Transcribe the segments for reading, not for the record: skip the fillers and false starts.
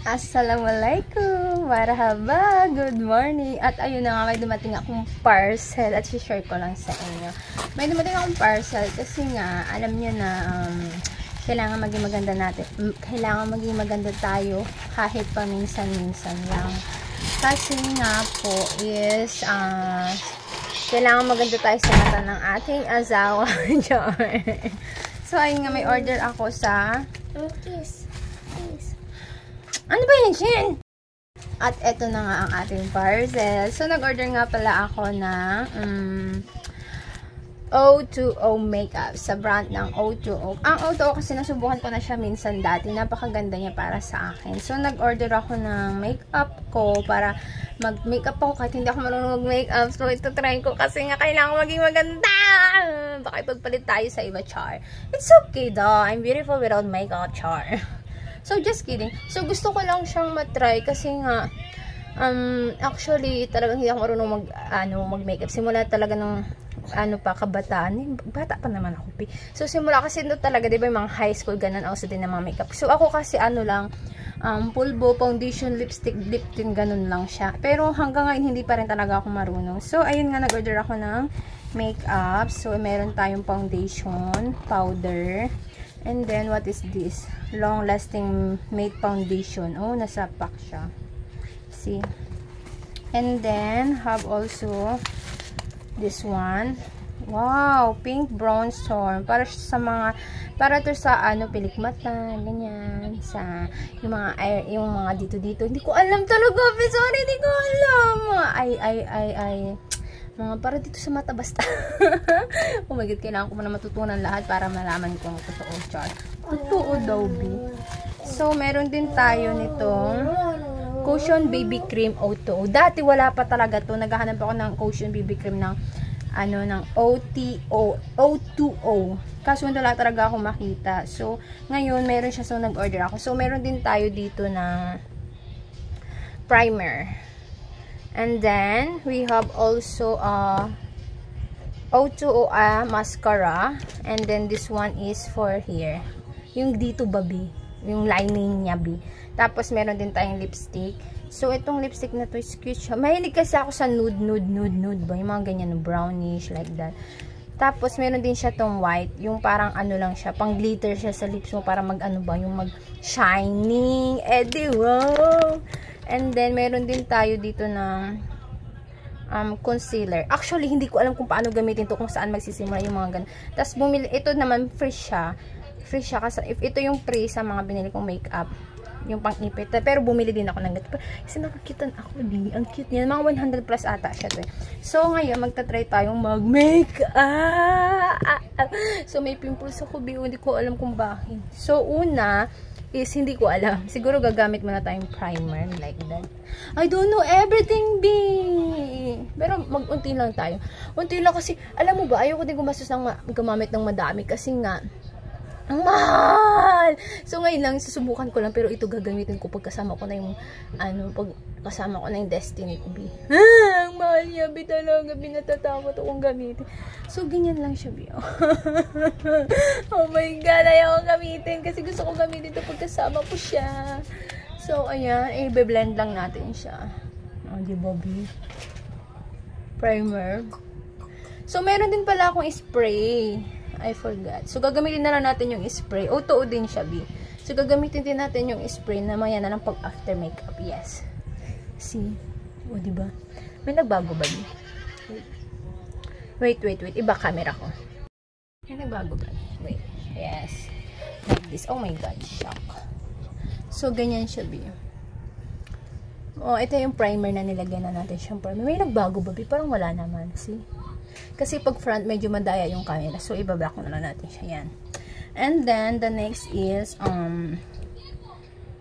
Assalamualaikum, marhaba, good morning. At ayun na nga, may dumating akong parcel at share ko lang sa inyo. May dumating akong parcel kasi nga, alam niyo na kailangan maging maganda natin. Kailangan maging maganda tayo kahit paminsan-minsan lang. Kasi nga po is kailangan maganda tayo sa mata ng ating asawa. So ayun nga, may order ako sa ano ba yan, Shin? At eto na nga ang ating parcel. So, nag-order nga pala ako ng O2O makeup sa brand ng O2O. Ang O2O kasi nasubukan ko na siya minsan dati. Napakaganda niya para sa akin. So, nag-order ako ng makeup ko para mag-makeup ako kahit hindi ako marunong mag-makeup. So, ito try ko kasi nga kailangan maging maganda. Baka ipagpalit tayo sa iba, char. It's okay though. I'm beautiful without makeup, char. So, just kidding. So, gusto ko lang siyang matry kasi nga, actually, talagang hindi ako marunong mag-makeup. Simula talaga ng, kabataan. Bata pa naman ako. So, simula kasi doon talaga, di ba, yung mga high school, ganun, also din ng mga makeup. So, ako kasi, pulbo, foundation, lipstick, lip tint, ganun lang siya. Pero, hanggang ngayon, hindi pa rin talaga ako marunong. So, ayun nga, nag-order ako ng makeup. So, meron tayong foundation, powder, and then, what is this? Long-lasting matte foundation. Oh, nasa pack siya. See? And then, have also this one. Wow! Pink bronze tone. Para sa mga, para to sa, pilikmata, ganyan. Sa, yung mga dito-dito. Hindi ko alam talaga, sorry, hindi ko alam. Mga para dito sa mata basta. Oh my god, kailangan ko muna matutunan lahat para malaman kung totoo, char. Totoo daw, B. So, meron din tayo nitong Cushion Baby Cream O2O. Dati wala pa talaga to. Naghahanap ako ng Cushion Baby Cream ng ng O2O. Kaso wala talaga ako makita. So, ngayon meron siya, so nag-order ako. So, meron din tayo dito na primer. And then, we have also O2O mascara. And then, this one is for here. Yung dito, babi. Yung lining niya, bi. Tapos, meron din tayong lipstick. So, itong lipstick na to is cute siya. Mahilig kasi ako sa nude ba? Yung mga ganyan, brownish, like that. Tapos, meron din siya tong white. Yung parang lang siya. Pang glitter siya sa lips mo para yung mag-shining. Di wow! And then, meron din tayo dito ng concealer. Actually, hindi ko alam kung paano gamitin to, kung saan magsisimula yung mga ganun. Tapos, bumili, ito naman, free siya. Free siya kasi, if ito yung free sa mga binili kong makeup, yung pang-ipit. Pero, bumili din ako ng ganito. Kasi nakakitan ako, di. Ang cute niya. Mga 100 plus ata siya to. So, ngayon, magta-try tayong mag-makeup. So, may pimples ako, bi. Hindi ko alam kung bakit. So, una, is hindi ko alam. Siguro gagamit muna tayong primer like that. I don't know everything, B. Pero mag-unti lang tayo. Unti lang kasi, alam mo ba, ayoko din gumamit ng madami kasi nga, ang mahal! So, ngayon lang, susubukan ko lang, pero ito gagamitin ko pagkasama ko na yung, pagkasama ko na yung destiny ko, B. Ang mahal niya, B, talaga, B, natatakot akong gamitin. So, ganyan lang siya, B. Oh my God, ayaw ko gamitin kasi gusto ko gamitin ito pagkasama ko siya. So, ayan, i-blend lang natin siya. Oh, di ba, B? Primer. So, meron din pala akong spray. I forgot. So, gagamitin na lang natin yung spray. O2O din siya, B. So, gagamitin din natin yung spray na maya na lang pag after makeup. Yes. See? O, diba? May nagbago ba, B? Wait. Iba camera ko. May nagbago ba? Wait. Yes. Like this. Oh my God. Shock. So, ganyan siya, B. Oh, ito yung primer na nilagyan na natin siyang primer. May nagbago ba, B? Parang wala naman. See? Kasi pag front, medyo madaya yung camera. So, ibablock na lang natin siya. Yan. And then, the next is,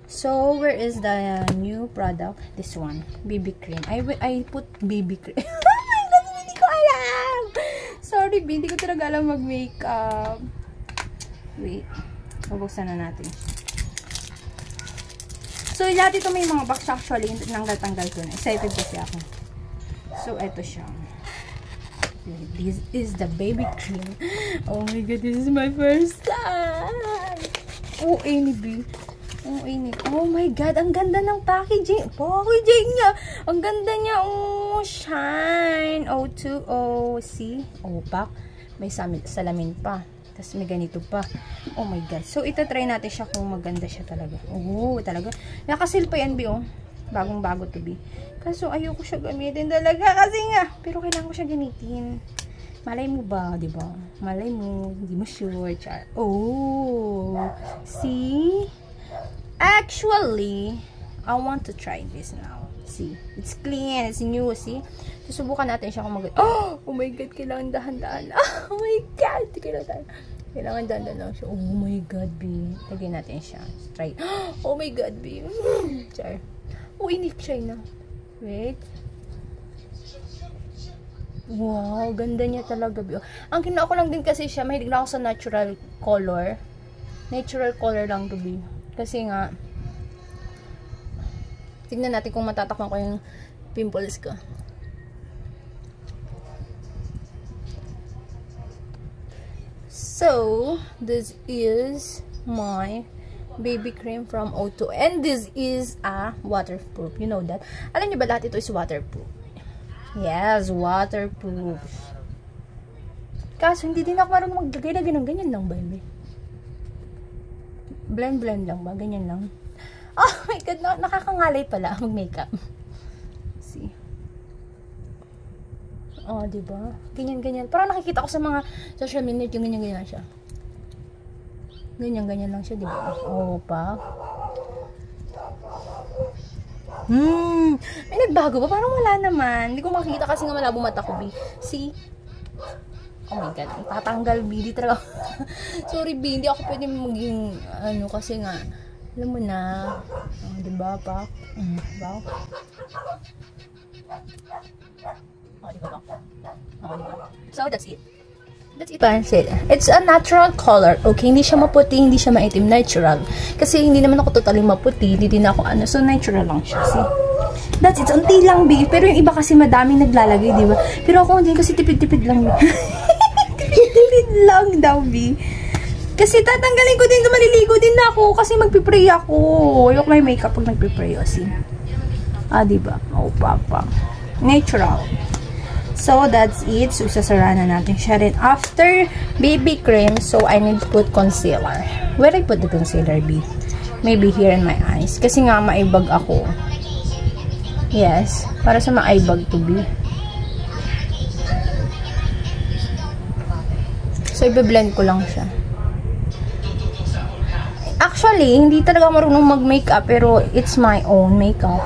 so, where is the new product? This one. BB cream. I put BB cream. Oh my God, hindi ko alam! Sorry, B. Hindi ko talaga alam mag-makeup. Wait. Bubuksan na natin. So, lahat ito may mga box actually. Tanggal ko na. Excited kasi ako. So, eto siya. This is the baby cream. Oh my God, this is my first time. Oh, Annie B. Oh, init. Oh my God, ang ganda ng packaging. Packaging niya. Ang ganda niya. Oh, shine. O2O. See? Opak. May salamin pa. Tapos may ganito pa. Oh my God. So, itatry natin siya kung maganda siya talaga. Oh, talaga. Nakasil pa yan, B, oh. Bagong-bago to, B. Kaso, ayoko siya gamitin talaga. Kasi nga. Pero kailangan ko siya gamitin. Malay mo ba, di ba? Malay mo. Hindi mo sure. Char. Oh. See? Actually, I want to try this now. See? It's clean. It's new. See? Susubukan natin siya kung oh my God. Kailangan dahan-dahan. Oh my God. Kailangan dahan-dahan lang siya. Oh my God, B. Lagyan natin siya. Try. Oh my God, B. Char. Oh, inip siya na. Wait. Wow. Ganda niya talaga, B. Ang kinuha ko lang din kasi siya. Mahilig na ako sa natural color. Natural color lang to, B. Kasi nga, tignan natin kung matatakpan ko yung pimples ko. So, this is my baby cream from O2. And this is a waterproof. You know that? Alam niyo ba lahat ito is waterproof? Yes, waterproof. Kaso, hindi din ako marunong maglagay na ganyan lang ba, baby? Blend lang ba? Ganyan lang. Oh my God, nakakangalay pala mag-makeup. See? Oh, diba? Ganyan. Parang nakikita ko sa mga social media, yung ganyan siya. Ganyan lang siya, diba? Oh, pa. May nagbago ba? Parang wala naman. Hindi ko makikita kasi nga malabo mata ko, B. See? Oh my God, tatanggal, B. Di talaga. Sorry, B. Hindi ako pwede maging, kasi nga, alam mo na. Diba, pa? Diba? Diba? So, that's it. That's it. Pansit. It's a natural color. Okay, hindi siya maputi, hindi siya maitim. Natural. Kasi hindi naman ako totally maputi. Hindi din ako So, natural lang siya. See? That's it. Unti lang, B. Pero yung iba kasi madaming naglalagay, diba? Pero ako hindi kasi tipid-tipid lang. Tipid lang daw, B. Kasi tatanggalin ko din, maliligo din ako kasi magpipray ako. Ayoko may makeup pag nagpipray, see? Diba? Oh, papa. Natural. So, that's it. So, sasara na natin siya rin. After baby cream, so I need to put concealer. Where I put the concealer, B? Maybe here in my eyes. Kasi nga, maibag ako. Yes. Para sa maibag to, B. So, ibe-blend ko lang siya. Actually, hindi talaga marunong mag-makeup, pero it's my own makeup.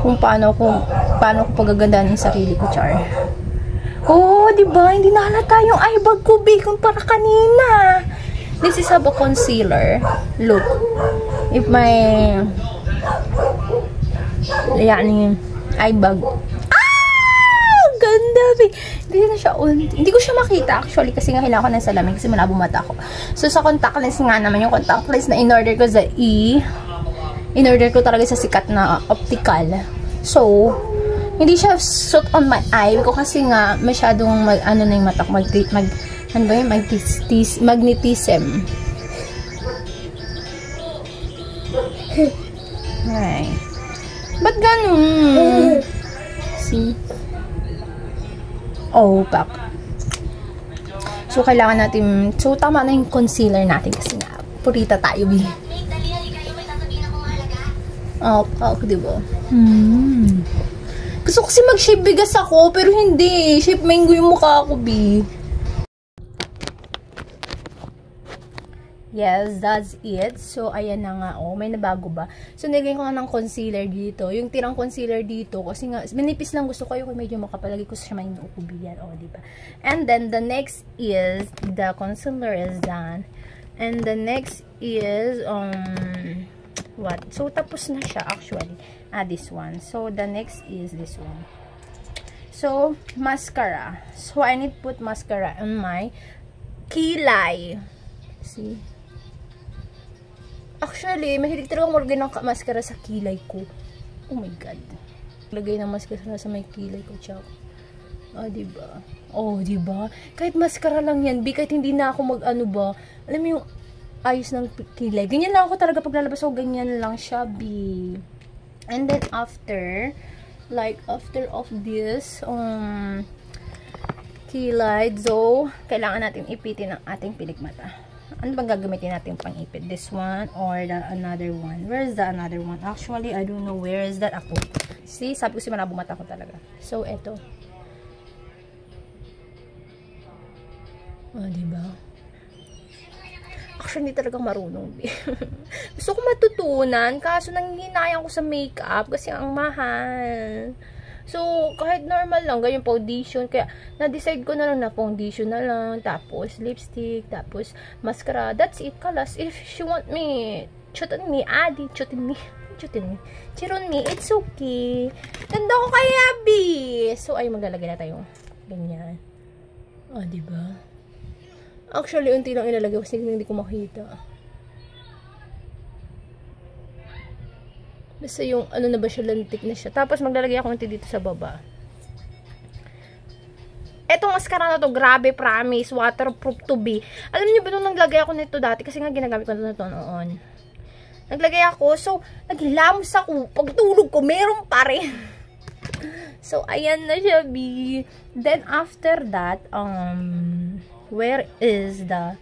Kung paano ko pagagandahan yung sarili ko, char. Oh, diba? Hindi nahalata yung eyebag ko, B, kung para kanina. This is a concealer. Look. If my eyebag. Ganda, B. Hindi ko siya makita actually kasi nga kailangan ko ng salamin kasi malabo mata ko. So, sa contact lens nga naman, yung contact lens na in-order ko sa in-order ko talaga sa sikat na optical. So, hindi siya suit on my eye ko kasi nga masyadong na yung mata ko, magnetism. Right. Ba't ganun? See? Oh, pak. So, kailangan natin, so, tama na yung concealer natin kasi nga, purita tayo, B. Oh, pak, diba? Gusto kasi mag-shape bigas ako, pero hindi. Shape mango yung mukha ko, B. Yes, that's it. So, ayan na nga. Oh, may nabago ba? So, nilagay ko nga ng concealer dito. Yung tirang concealer dito. Kasi nga, manipis lang gusto ko. Yung medyo makapalagay ko siya may inuukubiyan. Oh, diba? And then, the next is, the concealer is done. And the next is, what? So, tapos na siya, actually. This one. So, the next is this one. So, mascara. So, I need to put mascara on my kilay. See? Actually, mahilig talaga mag-lagay ng mascara sa kilay ko. Oh my God. Lagay ng mascara sa may kilay ko, chow. Diba? Oh, diba? Kahit mascara lang yan, B, kahit hindi na ako mag-ano ba. Alam mo yung, ayos ng kilay. Ganyan lang ako talaga paglalabas. So, ganyan lang siya, B. And then, after of this, kilay, so, kailangan natin ipitin ang ating pilik mata. Ano bang gagamitin natin pang ipit? This one or the another one? Where is the another one? Actually, I don't know where is that ako. See, sabi ko si malabo mata ko talaga. So, eto. Diba? Actually, hindi talaga marunong. Gusto ko matutunan, kaso nanghihinayang ko sa makeup kasi ang mahal. So, kahit normal lang, ganyan foundation. Kaya, na-decide ko na lang na foundation na lang. Tapos, lipstick. Tapos, mascara. That's it, kalas. If she want me, chutin me, chiron me, it's okay. Ganda ko kaya, B. So, ay, maglalagay na tayo. Ganyan. Diba? Actually, unti lang ilalagay kasi hindi ko makita. Basta yung, ano na ba siya, lantik na siya. Tapos, maglalagay ako unti dito sa baba. Etong mascara na to, grabe, promise, waterproof to be. Alam niyo ba nung naglagay ako nito dati, kasi nga ginagamit ko na ito noon. Naglagay ako, so, naghilamos ako. Pagtulog ko, meron pa rin. So, ayan na siya, B. Then, after that, where is the...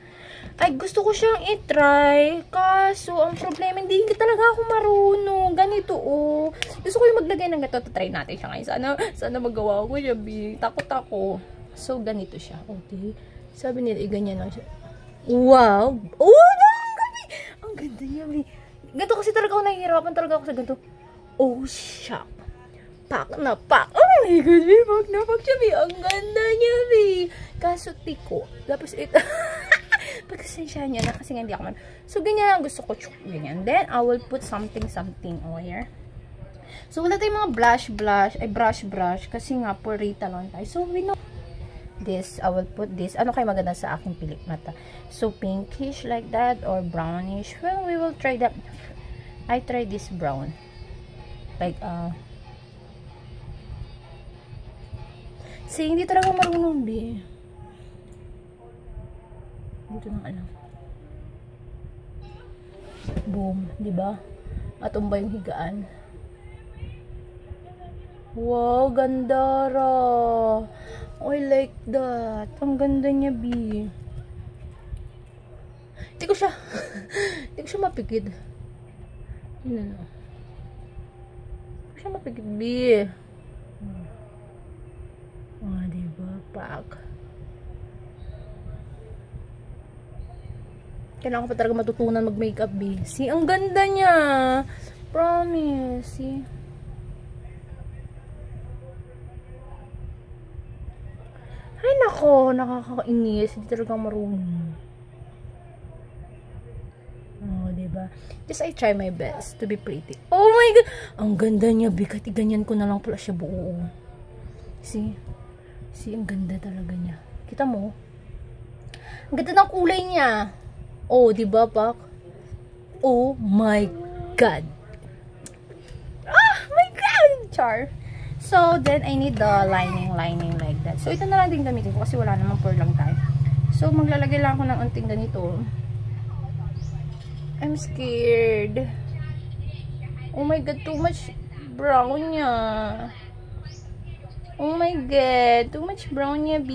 Ay, gusto ko siyang i-try. Kaso, ang problema, hindi talaga ako marunong. Ganito, oh. Gusto ko yung maglagay ng gato. Try natin siya ngayon. Sana magawa ko siya, B. Takot ako. So, ganito siya. Okay. Sabi nila, ganyan lang siya. Wow! Oh, ang ganda niya, B. Ganito kasi talaga ako nahihirapan talaga ako sa ganito. Oh, shock. Pak na pak. Oh my God, B. Pak na pak siya, B. Ang ganda niya, B. Kaso, tiko. Tapos, ito. Pagkasensya niya na kasi hindi ako man. So, ganyan ang gusto ko. Ganyan. Then, I will put something over here. So, wala tayong mga brush. Kasi nga, purita lang tayo. So, we know this. I will put this. Ano kayo maganda sa aking pilik mata? So, pinkish like that or brownish. Well, we will try that. I try this brown. Like, see, hindi talaga marunong, B. Dito na alam. Boom, di ba? Atumba yung higaan. Wow, gandara. I like that. Ang ganda niya, B. Hindi ko siya mapigid. Hindi ko siya mapigid, B. Diba? Pak. Kailangan ko pa talaga matutunan mag-makeup, B. See, ang ganda niya. Promise. See? Ay, nako. Nakakainis. Hindi talaga marunong. Diba? Just I try my best to be pretty. Oh my God! Ang ganda niya, B. Kahit ganyan ko na lang pala siya buo. See? See, ang ganda talaga niya. Kita mo? Ang ganda ng kulay niya. Oh, diba, Pak? Oh my God. Ah, my God! Char. So, then, I need the lining like that. So, ito na lang din gamitin ko kasi wala namang pearl lang tayo. So, maglalagay lang ako ng unting ganito. I'm scared. Oh my God, too much brown niya. Oh my God, too much brown niya, B.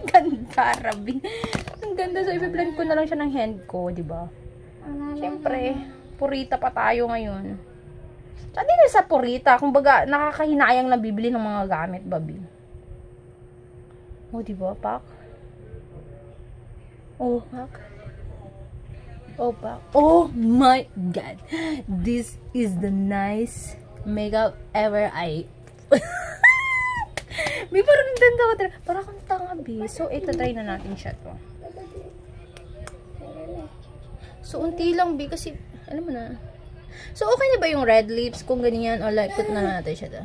Ganda, Rabi. Ang ganda. So, i-blend ko na lang siya ng hand ko, diba? Siyempre, purita pa tayo ngayon. So, hindi na sa purita. Kumbaga, nakakahinayang na bibili ng mga gamit, babi. Oh, diba, Pak? Oh, Pak. Oh, Pak. Oh, my God. This is the nice makeup ever I... May parang ganda ko. Parang akong tanga, B. So, ito, try na natin siya to. So, unti lang, B. Kasi, alam mo na. So, okay na ba yung red lips? Kung ganyan, o like, put na natin siya to.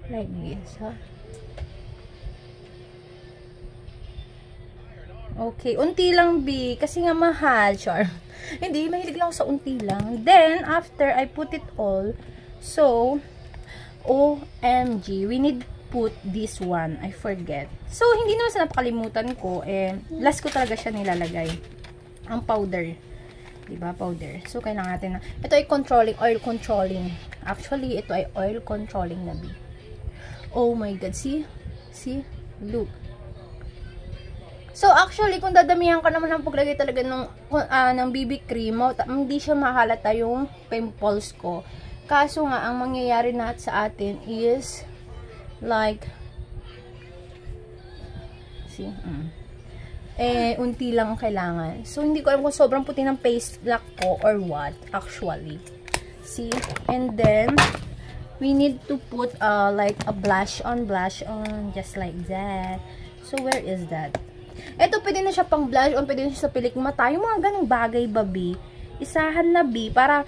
Like this, ha? Okay, unti lang, B. Kasi nga mahal, char. Hindi, mahilig lang ako sa unti lang. Then, after I put it all, so, OMG, we need put this one. I forget. So, hindi naman sa napakalimutan ko. Last ko talaga siya nilalagay. Ang powder. Diba? Powder. So, kailangan natin na. Ito ay controlling, oil controlling. Actually, ito ay oil controlling na, B. Oh my God. See? See? Look. So, actually, kung dadamihan ka naman ng paglagay talaga ng BB cream, hindi siya mahalata yung pimples ko. Kaso nga, ang mangyayari na sa atin is, like, see? Unti lang ang kailangan. So, hindi ko alam kung sobrang puti ng face lock ko or what, actually. See? And then, we need to put, like, a blush on, just like that. So, where is that? Ito, pwede na siya pang blush on, pwede na siya sa pilik mata. Yung mga ganong bagay, babi. Isahan na, B, para,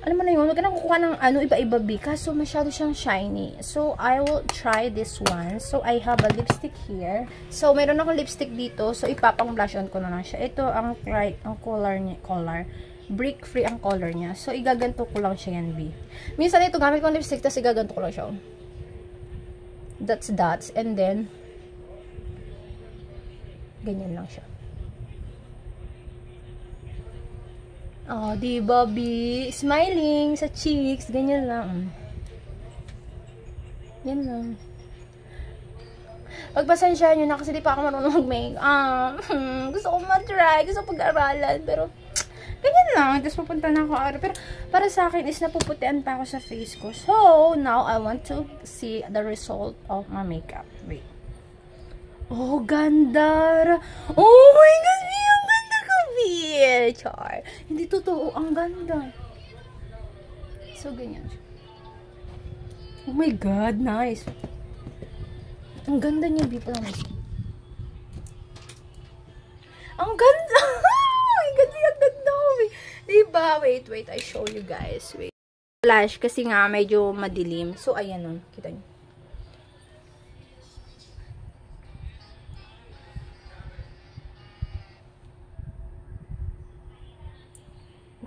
alam mo na yun, huwag ka na kukuha ng iba-iba, B, kaso masyado siyang shiny. So, I will try this one. So, I have a lipstick here. So, meron akong lipstick dito. So, ipapang blush on ko na lang siya. Ito, ang color niya, brick free ang color niya. So, igaganto ko lang siya yan, B. Minsan ito, gamit ko ang lipstick, tapos igaganto ko lang siya. Dots. And then, ganyan lang siya. Oh, diba, B? Smiling sa cheeks. Ganyan lang. Yan lang. Pagpasensyahan nyo na kasi di pa ako marunong mag-makeup. Gusto ko matry. Gusto ko pag-aralan. Pero, ganyan lang. Tapos pupunta na ako. Pero, para sa akin is napuputian pa ako sa face ko. So, now, I want to see the result of my makeup. Wait. Oh, ganda! Oh my God! Ang ganda ka, B! Char. Hindi totoo. Ang ganda. So, ganyan. Oh my God! Nice. Ang ganda niya, B. Promise. Ang ganda! Oh my God! Ang ganda ko, B. Diba? Wait. I show you guys. Wait. Flash kasi nga medyo madilim. So, ayan nun. Kita niyo.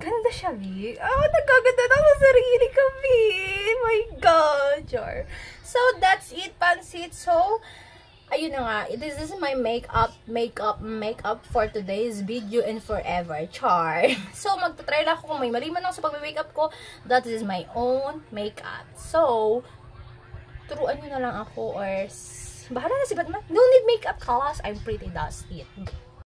Ganda siya, B. Oh, nagkaganda na ako sa sarili ko, B. My God, Char. So, that's it, Pansit. So, ayun na nga. This is my makeup for today's video and forever, Char. So, magta-try lang ako kung may mali man ako sa pag-makeup ko. That is my own makeup. So, turuan nyo na lang ako or bahala na si Batman. No need makeup, kalas. I'm pretty, that's it.